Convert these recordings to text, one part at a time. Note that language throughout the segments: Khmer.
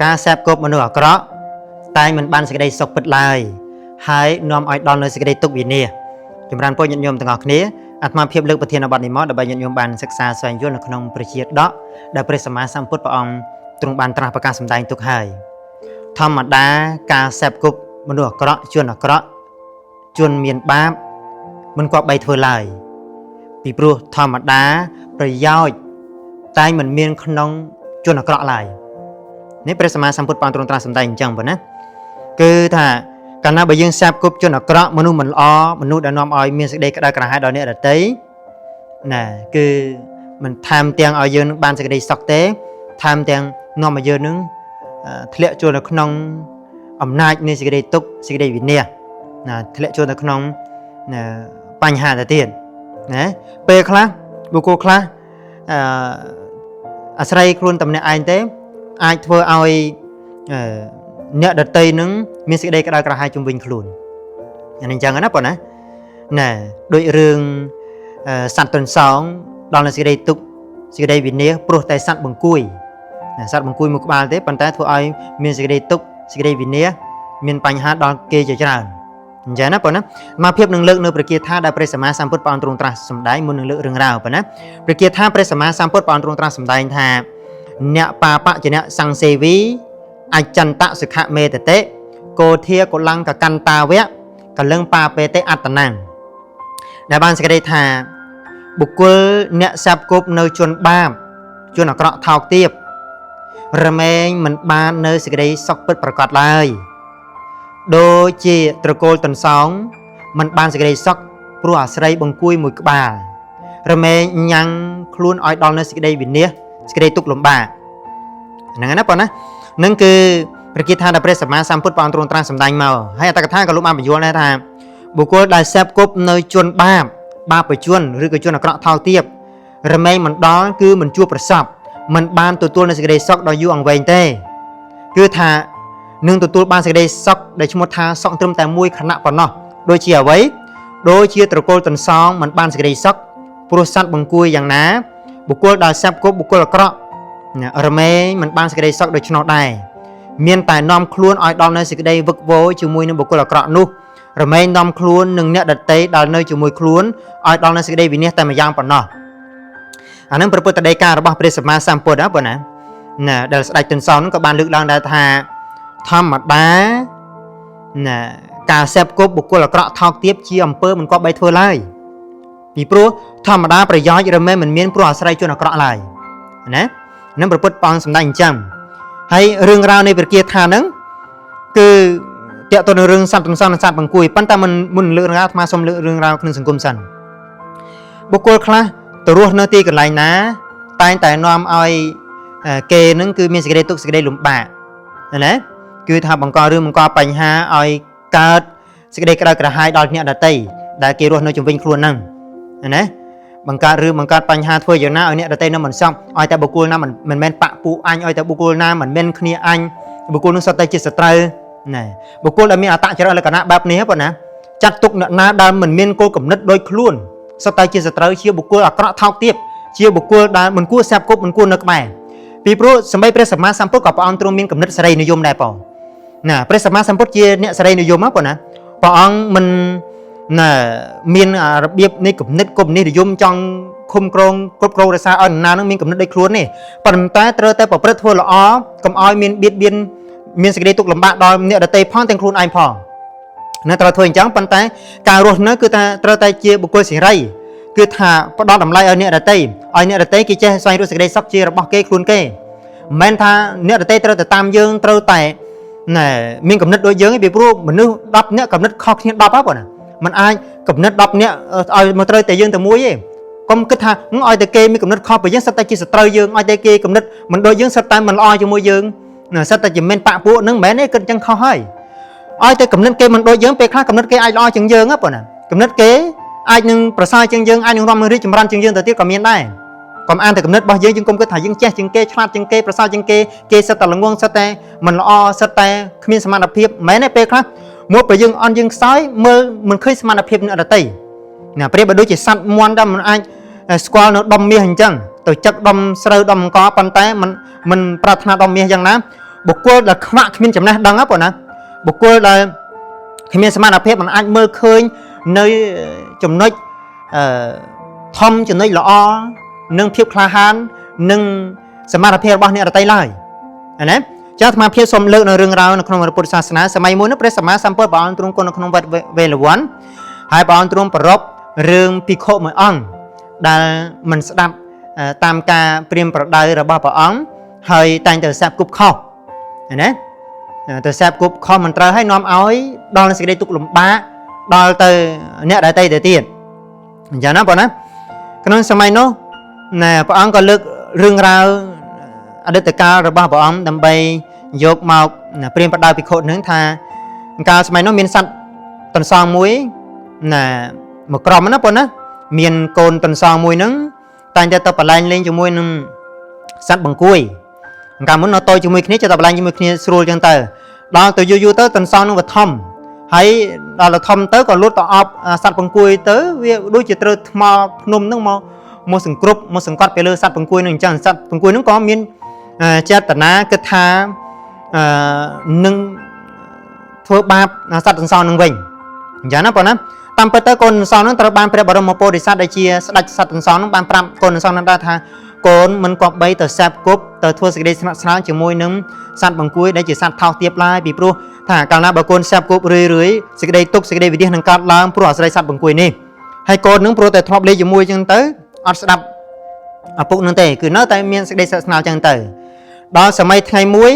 ការសេពគប់មនុស្សអាក្រក់តែមិនបានសេចក្តីសុខពិតឡើយហើយនាំឲ្យដល់នៅសេចក្តីទុក្ខវិនាសចម្រើនពុទ្ធញាតិញោមទាំងអស់គ្នាអាត្មាភាពលើកប្រធានបទនេះមកដើម្បីញាតិញោមបានសិក្សាស្វែងយល់នៅក្នុងព្រះជាដកដែលព្រះសម្មាសម្ពុទ្ធព្រះអង្គទ្រង់បានត្រាស់ប្រកាសសម្ដែងទុកហើយធម្មតាការសេពគប់មនុស្សអាក្រក់ជនអាក្រក់ជនមានបាបមិនគប្បីធ្វើឡើយពីព្រោះធម្មតាប្រយោជន៍តែមិនមានក្នុងជនអាក្រក់ឡើយនេះព្រះសម្មាសម្ពុទ្ធព្រះអង្គទ្រង់ត្រាស់សម្ដែងអញ្ចឹងប៉ុណ្ណាគឺថាកាលណាបើយើងសាបគប់ជនអាក្រក់មនុស្សមិនល្អមនុស្សដែលនាំឲ្យមានសេចក្តីក្តៅក្រហាយដល់អ្នកដទៃណាគឺមិនថែមទាំងឲ្យយើងនឹងបានសេចក្តីសុខទេថែមទាំងនាំឲ្យយើងនឹងធ្លាក់ចូលនៅក្នុងអំណាចនៃសេចក្តីទុក្ខសេចក្តីវិនាសណាធ្លាក់ចូលនៅក្នុងបញ្ហាទៅទៀតណាពេលខ្លះបុគ្គលខ្លះអាស្រ័យខ្លួនតែម្នាក់ឯងទេអាចធ្វើឲ្យអ្នកដតីនឹងមានសេចក្តីក្តៅក្រហាយជុំវិញខ្លួនអានេះអញ្ចឹងណាប៉ុណ្ណាណែដូចរឿងសត្វទន្សោងដល់នៅសេចក្តីទុក្ខសេចក្តីវិនាសព្រោះតែសត្វបង្គួយសត្វបង្គួយមួយក្បាលទេប៉ុន្តែធ្វើឲ្យមានសេចក្តីទុក្ខសេចក្តីវិនាសមានបញ្ហាដល់គេជាច្រើនអញ្ចឹងណាប៉ុណ្ណាមកភាពនឹងលើកនៅព្រះគាថាដែលព្រះសម្មាសម្ពុទ្ធព្រះអង្គទ្រង់ត្រាស់សម្ដែងមុននឹងលើករឿងរ៉ាវប៉ុណ្ណាព្រះគាថាព្រះសម្មាសម្ពុទ្ធព្រះអង្គទ្រង់ត្រាស់សម្ដែងថាអ្នកបាបចនៈសង្សេវីអចន្តសុខមេតតិកោធាកុលង្កកន្តាវៈកលឹងបាបេតេអត្តណੰដែលបានសេចក្តីថាបុគ្គលអ្នកសាបគប់នៅជនបាបជនអាក្រក់ថោកទាបរមែងមិនបាននៅសេចក្តីសុខពិតប្រាកដឡើយដូចជាត្រកូលទន្សោងមិនបានសេចក្តីសុខព្រោះអាស្រ័យបង្គួយមួយក្បាលរមែងញ៉ាំងខ្លួនឲ្យដល់នៅសេចក្តីវិនាសសេចក្តីទុក្ខលំបាកហ្នឹងណាប៉ុណ្ណានឹងគឺព្រះគាថាដែលព្រះសម្មាសម្ពុទ្ធព្រះអង្គទ្រង់ត្រាស់សម្ដែងមកហើយអត្តកថាក៏លោកបានបញ្យល់ដែរថាបុគ្គលដែលសេពគប់នៅជនបាបបជនឬក៏ជនអាក្រក់ថោកទាបរមែងមិនដល់គឺមិនជួបប្រសពមិនបានទទួលនៅសេចក្តីសុខដ៏យូរអង្វែងទេគឺថានឹងទទួលបានសេចក្តីសុខដែលឈ្មោះថាសុខត្រឹមតែមួយខណៈប៉ុណ្ណោះដូចជាអ្វីដូចជាត្រកូលទន្សោងមិនបានសេចក្តីសុខព្រោះសត្វបង្គួយយ៉ាងណាបុគ្គលដែលសេពគប់បុគ្គលអាក្រក់រមែងមិនបានសេចក្តីសុខដូច្នោះដែរមានតែនាំខ្លួនឲ្យដល់នៅសេចក្តីវឹកវរជាមួយនឹងបុគ្គលអាក្រក់នោះរមែងនាំខ្លួននឹងអ្នកដតីដែលនៅជាមួយខ្លួនឲ្យដល់នៅសេចក្តីវិនាសតែម្យ៉ាងប៉ុណ្ណោះអានឹងព្រះពុទ្ធដីការបស់ព្រះសម្មាសម្ពុទ្ធណាប៉ុណ្ណាដែលស្ដេចទន្សោងនឹងក៏បានលើកឡើងដែរថាធម្មតាការសេពគប់បុគ្គលអាក្រក់ថោកទាបជាអំពើមិនគប្បីធ្វើឡើយពីព្រោះធម្មតាប្រយោជន៍រមែងមិនមានព្រោះអាស្រ័យជនអាក្រក់ឡើយណានឹងព្រះពុទ្ធព្រះអង្គសម្ដែងអញ្ចឹងហើយរឿងរ៉ាវនៃព្រះគាថាហ្នឹងគឺតាក់ទងនឹងរឿងសត្វទន្សោងនិងសត្វបង្គួយប៉ុន្តែមុនលើករឿងរ៉ាវអាត្មាសូមលើករឿងរ៉ាវក្នុងសង្គមសិនបុគ្គលខ្លះទៅរស់នៅទីកន្លែងណាតែងតែនាំឲ្យគេនឹងគឺមានសេចក្តីទុក្ខសេចក្តីលំបាកណាគឺថាបង្ករឿងបង្កបញ្ហាឲ្យកើតសេចក្តីក្តៅក្រហាយដល់អ្នកដទៃដែលគេរស់នៅជុំវិញខ្លួនហ្នឹងណាបង្កើតរឿងបង្កើតបញ្ហាធ្វើយ៉ាងណាឲ្យអ្នកដទៃនឹងមិនសក់ឲ្យតែបុគ្គលណាមិនមែនបាក់ពូអញឲ្យតែបុគ្គលណាមិនមែនគ្នាអញបុគ្គលនឹងសុទ្ធតែជាសត្រូវណាបុគ្គលដែលមានអត្តចរិតលក្ខណៈបែបនេះប៉ុណ្ណាចាត់ទុកអ្នកណាដែលមិនមានគោលគំនិតដូចខ្លួនសុទ្ធតែជាសត្រូវជាបុគ្គលអាក្រក់ថោកទាបជាបុគ្គលដែលមិនគួរសាបគប់មិនគួរនៅក្បែរពីព្រោះសម្បីព្រះសម្មាសម្ពុទ្ធក៏ព្រះអង្គទ្រង់មានគំនិតសេរីនិយមដែរបងណាព្រះសម្មាសម្ពុទ្ធជាអ្នកសេរីនិយមប៉ុណ្ណាព្រះអង្គមិនមានរបៀបនៃគំនិតកុម្មុយនីសនិយមចង់ឃុំក្រងគ្រប់គ្រងរក្សាឲ្យណានឹងមានគំនិតដូចខ្លួននេះប៉ុន្តែត្រូវតែប្រព្រឹត្តធ្វើល្អកុំឲ្យមានបៀតបៀនមានសេចក្តីទុក្ខលំបាកដល់អ្នកដទៃផងទាំងខ្លួនឯងផងនៅត្រូវធ្វើអញ្ចឹងប៉ុន្តែការរស់នៅគឺថាត្រូវតែជាបុគ្គលសេរីគឺថាផ្ដល់តម្លៃឲ្យអ្នកដទៃគេចេះស្វែងរកសេចក្តីសុខជារបស់គេខ្លួនគេមិនមែនថាអ្នកដទៃត្រូវតែតាមយើងត្រូវតែមានគំនិតដូចយើងឯងពីព្រោះមនុស្ស10នាក់គំនិតខុសគ្នា10ហ្នឹងបងណាมันអាចគំនិត10នាក់ឲ្យមកត្រូវតែយើងតែមួយទេកុំគិតថាឲ្យតែគេមានគំនិតខុសពីយើងសិតតែជាសត្រូវយើងឲ្យតែគេគំនិតមិនដូចយើងសិតតែមិនល្អជាមួយយើងសិតតែជាមិនបាក់ពួកហ្នឹងមិនមែនទេគិតអញ្ចឹងខុសហើយឲ្យតែគំនិតគេមិនដូចយើងពេលខ្លះគំនិតគេអាចល្អជាងយើងហ្នឹងបងណាគំនិតគេអាចនឹងប្រសើរជាងយើងអាចនឹងរំរីកចម្រើនជាងយើងទៅទៀតក៏មានដែរកុំអានតែគំនិតរបស់យើងកុំគិតថាយើងចេះជាងគេឆ្លាតជាងគេប្រសើរជាងគេសិតតែល្ងងសិតតែមិនល្អសិតតែគ្មានសមត្ថភាពមិនមែនទេពេលខ្លះមកពេលយើងអន់យើងខ្សោយមើលមិនឃើញសមត្ថភាពអ្នកដទៃណាប្រៀបបីដូចជាសត្វមាន់ដែលមិនអាចស្គាល់នៅដុំមាសអញ្ចឹងទៅចឹកដុំស្រូវដុំអង្គប៉ុន្តែមិនប្រាថ្នាដុំមាសយ៉ាងណា បុគ្គលដែលខ្វាក់គ្មានចំណេះដឹងណាបងណាបុគ្គលដែលគ្មានសមត្ថភាពមិនអាចមើលឃើញនៅចំណុចធំចំណុចល្អនិងភាពក្លាហាននិងសមត្ថភាពរបស់អ្នករតីឡើយណាចាអាត្មាភាពសូមលើកនៅរឿងរ៉ាវនៅក្នុងពុទ្ធសាសនាសម័យមួយនោះព្រះសម្មាសម្ពុទ្ធព្រះអង្គទ្រង់គង់នៅក្នុងវត្តវេលវ័នហើយព្រះអង្គទ្រង់ប្ររពរឿងភិក្ខុមួយអង្គដែលមិនស្ដាប់តាមការព្រាមប្រដៅរបស់ព្រះអង្គហើយតែងតែសាបគប់ខុសណាទៅសាបគប់ខុសមិនត្រូវហើយនាំឲ្យដល់សេចក្តីទុក្ខលំបាកដល់ទៅអ្នកដទៃទៅទៀតអញ្ចឹងណាបងណាក្នុងសម័យនោះណាព្រះអង្គក៏លើករឿងរ៉ាវអតីតកាលរបស់ព្រះអង្គដើម្បីយកមកព្រាមប្រដៅភិក្ខុនឹងថាកាលសម័យនោះមានសត្វតន្សងមួយណាមកក្រុមណាបងណាមានកូនតន្សងមួយហ្នឹងតែងតែទៅបលែងលេងជាមួយនឹងសត្វបង្គួយកាលមុននៅតូចជាមួយគ្នាចិត្តតែបលែងជាមួយគ្នាស្រួលចឹងទៅដល់ទៅយូរទៅតន្សងនឹងវាធំហើយដល់ទៅធំទៅក៏លូតទៅអបសត្វបង្គួយទៅវាដូចជាត្រូវថ្មភ្នំហ្នឹងមកសង្គ្រប់មកសង្កត់ទៅលើសត្វបង្គួយនឹងអញ្ចឹងសត្វបង្គួយហ្នឹងក៏មានចេតនាគិតថានឹងធ្វើបាបសត្វតន្សងនឹងវិញអញ្ចឹងណាបងណាតាមពិតទៅកូនតន្សងនឹងត្រូវបានព្រះបរមពុទ្ធិសត្វដែលជាស្ដេចសត្វតន្សងនឹងបានប្រាប់កូនតន្សងនឹងថាកូនមិនគប្បីទៅសាបគប់ទៅធ្វើសេចក្តីស្និទ្ធស្នាលជាមួយនឹងសត្វបង្គួយដែលជាសត្វថោកទាបឡើយពីព្រោះថាកាលណាបើកូនសាបគប់រឿយសេចក្តីទុក្ខសេចក្តីវិនាសនឹងកើតឡើងព្រោះអាស្រ័យសត្វបង្គួយនេះហើយកូននឹងព្រោះតែធ្លាប់លេងជាមួយចឹងទៅអត់ស្ដាប់ឪពុកនឹងទេគឺនៅតែមានសេចក្តីស្និទ្ធស្នាលចឹងទៅដល់សម័យថ្ងៃមួយ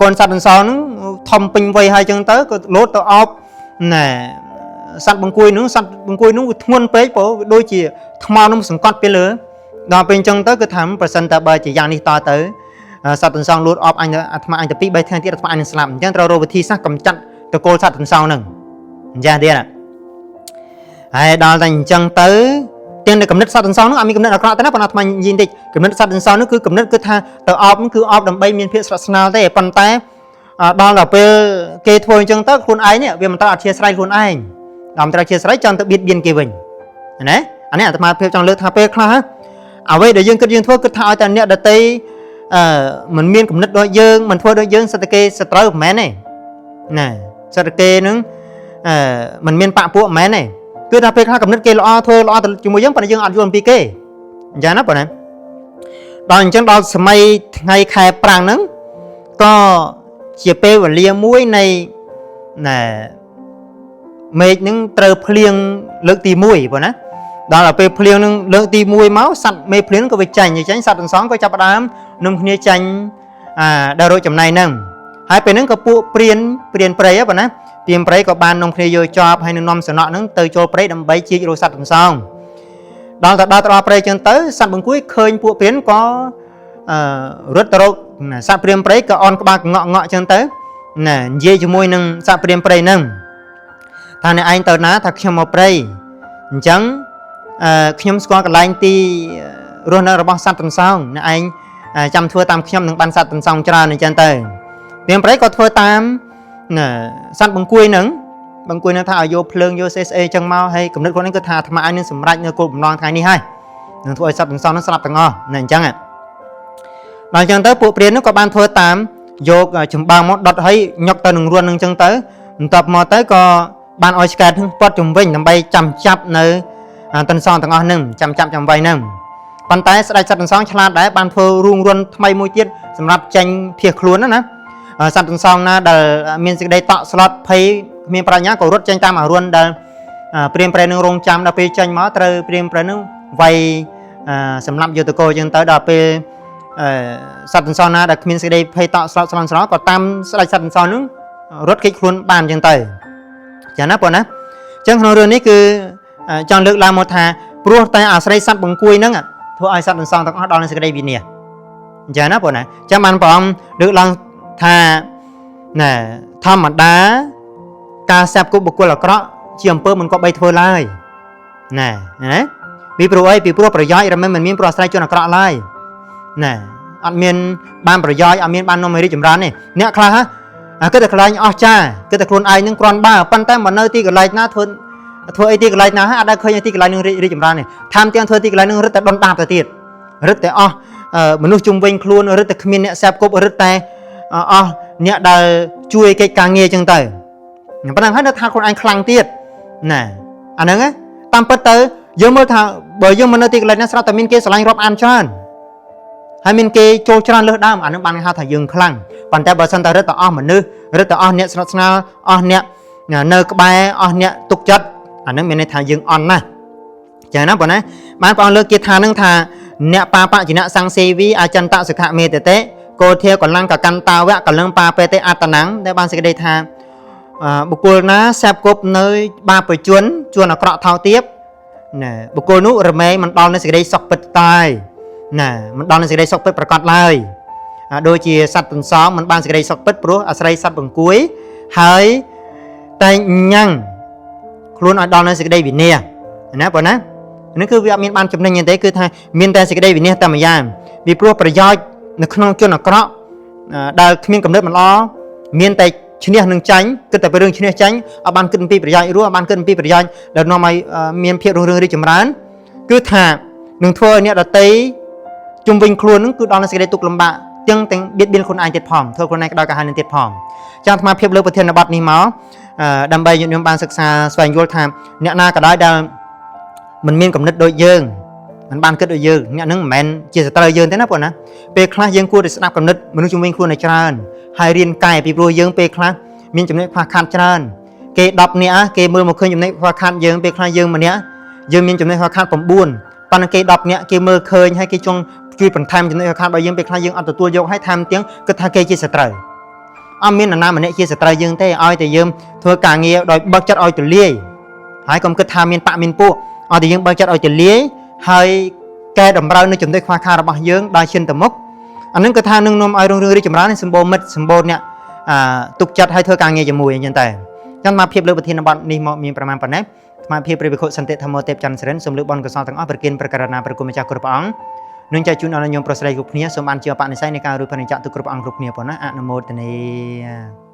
កូនសត្វតន្សងនឹងធំពេញវ័យហើយចឹងទៅក៏លោតទៅអបណែសត្វបង្គួយនោះវាធ្ងន់ពេកព្រោះដូចជាថ្មនោះសង្កត់ពីលើដល់ពេលអញ្ចឹងទៅគឺថាប្រសិនតែបើជាយ៉ាងនេះតទៅសត្វតន្សងលូតអបអញអាត្មាអញទៅ2 3ថ្ងៃទៀតអាត្មាអញនឹងស្លាប់អញ្ចឹងត្រូវរកវិធីសាស្ត្រកម្ចាត់តកូលសត្វតន្សងហ្នឹងអញ្ចឹងទៀតហើយដល់តែអញ្ចឹងទៅទាំងតែកំណត់សត្វតន្សងហ្នឹងអត់មានកំណត់អាក្រក់ទេណាប៉ុន្តែអាត្មានិយាយបន្តិចកំណត់សត្វតន្សងហ្នឹងគឺកំណត់គឺថាទៅអបហ្នឹងគឺអបដើម្បីមានភាពស្និទ្ធស្នាលទេប៉ុន្តែដល់ដល់ពេលគេធ្វើអញ្ចឹងទៅខ្លួនឯងនេះវាមិនត្រូវអធិស្ឋានខ្លួនឯងដល់ត្រូវអធិស្ឋានចង់ទៅបៀតបៀនគេវិញណាអានេះអាត្មាភាពចង់លើកថាពេលខ្លះអ្វីដែលយើងគិតយើងធ្វើគិតថាឲ្យតែអ្នកដតីមិនមានគំនិតដូចយើងមិនធ្វើដូចយើងសិតតែគេសត្រូវមិនមែនទេណាសិតតែគេនឹងមិនមានបាក់ពួកមិនមែនទេគឺថាពេលខ្លះគំនិតគេល្អធ្វើល្អទៅជាមួយយើងប៉ុន្តែយើងអត់យល់អំពីគេអញ្ចឹងណាបងណាដល់អញ្ចឹងដល់សម័យថ្ងៃខែប្រាំងហ្នឹងក៏ជាពេលវេលាមួយនៃណែមេឃហ្នឹងត្រូវភ្លៀងលើកទី1បងណាដល់ពេលភ្លៀងនឹងលើកទី1មកសត្វមេភ្លៀងក៏វាចាញ់សត្វទាំងសងក៏ចាប់ផ្ដើមនំគ្នាចាញ់ដល់រកចំណៃហ្នឹងហើយពេលហ្នឹងក៏ពួកព្រានព្រៃហ៎បងណាព្រានព្រៃក៏បាននំគ្នាយកចប់ហើយនឹងនាំសំណក់ហ្នឹងទៅចូលព្រៃដើម្បីជីករកសត្វទាំងសងដល់ដល់ព្រៃចឹងទៅសត្វបង្គួយឃើញពួកព្រានក៏រត់ទៅរកសត្វព្រានព្រៃក៏អន់ក្បាលកងក់ចឹងទៅណានិយាយជាមួយនឹងសត្វព្រានព្រៃហ្នឹងថាអ្នកឯងទៅណាថាខ្ញុំមកព្រៃអញ្ចឹងខ្ញុំស្គាល់កន្លែងទីរស់នៅរបស់សត្វតន្សងអ្នកឯងចាំធ្វើតាមខ្ញុំនឹងបានសត្វតន្សងច្រើនអញ្ចឹងទៅព្រានព្រៃក៏ធ្វើតាមសត្វបង្គួយហ្នឹងថាឲ្យយកភ្លើងយកស្អីចឹងមកហើយគំនិតខ្លួននេះគឺថាអាត្មាឯងនឹងសម្រេចនៅគោលបំណងថ្ងៃនេះហើយនឹងធ្វើឲ្យសត្វតន្សងហ្នឹងស្លាប់ទាំងអស់ណាអញ្ចឹងដល់អញ្ចឹងទៅពួកព្រាននោះក៏បានធ្វើតាមយកចម្បាំងមកដុតឲ្យញុកទៅនឹងរួនហ្នឹងអញ្ចឹងទៅបន្ទាប់មកទៅក៏បានឲ្យឆ្កែហ្នឹងពាត់ជំវិញដើម្បីចាំចាប់នៅតន្សងទាំងអស់ហ្នឹងចាំចាប់ចាំໄວហ្នឹងប៉ុន្តែស្ដេចសត្វតន្សងឆ្លាតដែរបានធ្វើរូងរុនថ្មីមួយទៀតសម្រាប់ចេញភៀសខ្លួនណាសត្វតន្សងណាដែលមានសេចក្តីតក់ស្លុតភ័យគ្មានប្រាជ្ញាក៏រត់ចេញតាមអារុនដែលព្រាមព្រៃនឹងរងចាំដល់ពេលចេញមកត្រូវព្រាមព្រៃនឹងវាយសម្រាប់យុទ្ធកោអញ្ចឹងទៅដល់ពេលសត្វតន្សងណាដែលគ្មានសេចក្តីភ័យតក់ស្លុតស្លន់ស្រោក៏តាមស្ដេចសត្វតន្សងនឹងរត់គេចខ្លួនបានអញ្ចឹងទៅចាណាបងណាអញ្ចឹងក្នុងរឿងនេះគឺចង់លើកឡើងមកថាព្រោះតែអាស្រ័យសត្វបង្គួយហ្នឹងធ្វើឲ្យសត្វទាំងសងទាំងអស់ដល់នឹងសេចក្តីវិនាសអញ្ចឹងណាបងណាអញ្ចឹងបានព្រះអង្គលើកឡើងថាណែធម្មតាការសាបគប់បុគ្គលអាក្រក់ជាអំពើមិនគប្បីធ្វើឡើយណែពីព្រោះអីពីព្រោះប្រយោជន៍រមែងមិនមានព្រោះអាស្រ័យជនអាក្រក់ឡើយណែអត់មានបានប្រយោជន៍អត់មានបាននាំឲ្យរីកចម្រើនទេអ្នកខ្លះគិតតែខ្លាញ់អស់ចាគិតតែខ្លួនឯងនឹងគ្រាន់បើប៉ុន្តែមកនៅទីកន្លែងណាធ្វើអីទីកន្លែងណាហើយអត់ដែលឃើញទីកន្លែងនឹងរីកចម្រើនទេថែមទាំងធ្វើទីកន្លែងនឹងរឹតតែដុនដាបទៅទៀតរឹតតែអស់មនុស្សជុំវិញខ្លួនរឹតតែគ្មានអ្នកសាបគប់រឹតតែ អ្នកដែលជួយកិច្ចការងារចឹងទៅប៉ុណ្ណឹងហើយនៅថាខ្លួនឯងខ្លាំងទៀតណាអាហ្នឹងតាមពិតទៅយើងមើលថាបើយើងមិននៅទីកន្លែងណាស្រាប់តែមានគេស្រឡាញ់រាប់អានច្រើនហើយមានគេចូលច្រើនលើសដើមអាហ្នឹងបានគេហៅថាយើងខ្លាំងប៉ុន្តែបើសិនតែរឹតតែអស់មនុស្សរឹតតែអស់អ្នកស្និទ្ធស្នាលអស់អ្នកនៅក្បែរអស់អ្នកទុកចិត្តអាហ្នឹងមានន័យថាយើងអន់ណាស់ចឹងណាបងណាបានព្រះអង្គលើកគាថានឹងថាអ្នកបាបជាអ្នកសង្សេវីអចិន្តសុខមេតតេកោធាកលង្កកន្តាវៈកលឹងបាបេតេអត្តណੰដែលបានសេចក្តីថាបុគ្គលណាសាបគប់នៅបាបជនជួនអាក្រក់ថោកទាបណាបុគ្គលនោះរមែងមិនដល់នៅសេចក្តីសុខពិតតែណាមិនដល់នៅសេចក្តីសុខពិតប្រកបឡើយដូចជាសត្វទន្សងមិនបានសេចក្តីសុខពិតព្រោះអាស្រ័យសត្វបង្គួយហើយតែញ៉ាំងខ្លួនឲ្យដល់នៅសេចក្តីវិនាសណាបងណានេះគឺវាអត់មានបានចំណេញទេគឺថាមានតែសេចក្តីវិនាសតែម្យ៉ាងពីព្រោះប្រយោជន៍នៅក្នុងជនអាក្រក់ដែលគ្មានកំណត់មិនល្អមានតែឈ្នះនឹងចាញ់គិតតែពីរឿងឈ្នះចាញ់អត់បានគិតអំពីប្រយោជន៍រស់អត់បានគិតអំពីប្រយោជន៍ដែលនាំឲ្យមានភាពរុងរឿងរីកចម្រើនគឺថានឹងធ្វើឲ្យអ្នកដទៃជុំវិញខ្លួននឹងគឺដល់នៅសេចក្តីទុក្ខលំបាកទាំងបៀតបៀនខ្លួនឯងទៀតផងធ្វើខ្លួនឯងក្តៅក្រហាយនឹងទៀតផងចាំអាត្មាភាពលើប្រធានបទនេះមកដើម្បីញាតិញោមបានសិក្សាស្វែងយល់ថាអ្នកណាក៏ដោយដែលមិនមានគំនិតដូចយើងមិនបានគិតដូចយើងអ្នកហ្នឹងមិនមែនជាសត្រូវយើងទេណាបងណាពេលខ្លះយើងគួរតែស្ដាប់គំនិតមនុស្សជំនាញខ្លួនឲ្យច្រើនហើយរៀនកែពីព្រោះយើងពេលខ្លះមានចំណុចខ្វះខាតច្រើនគេ10នាក់គេមើលមកឃើញចំណុចខ្វះខាតយើងពេលខ្លះយើងម្នាក់យើងមានចំណុចខ្វះខាត9ប៉ុន្តែគេ10នាក់គេមើលឃើញហើយគេចង់ជួយបន្ថែមចំណុចខ្វះខាតរបស់យើងពេលខ្លះយើងអត់ទទួលយកហើយថែមទាំងគិតថាគេជាសត្រូវអត់មាននរណាម្នាក់ជាសត្រូវយើងទេឲ្យតែយើងធ្វើការងារដោយបើកចិត្តឲ្យទូលាយហើយកុំគិតថាមានបាក់មានពួកឲ្យតែយើងបើកចិត្តឲ្យទូលាយហើយកែតម្រូវនៅចំណុចខ្វះខាតរបស់យើងដោយឈានទៅមុខអានឹងគឺថានឹងនាំឲ្យរុងរឿងរីកចម្រើនសម្បូរមិត្តសម្បូរអ្នកទុកចិត្តឲ្យធ្វើការងារជាមួយអញ្ចឹងតែចឹងមកភាពលើប្រធានបទនេះមកមានប្រមាណប៉ុណ្ណេះស្មារតីព្រះវិខុសន្តិធម្មទេពច័ន្ទសរិនសូមលើកបនកុសលទាំងអស់ប្រគិនប្រការណាប្រគុណម្ចាស់គ្រប់ព្រះអង្គនឹងចែកជូនដល់ញោមប្រុសស្រីគ្រប់គ្នាសូមបានជាបនិស័យនៃការរួចផនិច្ចទុកគ្រប់អង្គគ្រប់គ្នាប៉ុណ្ណាអនុមោទនា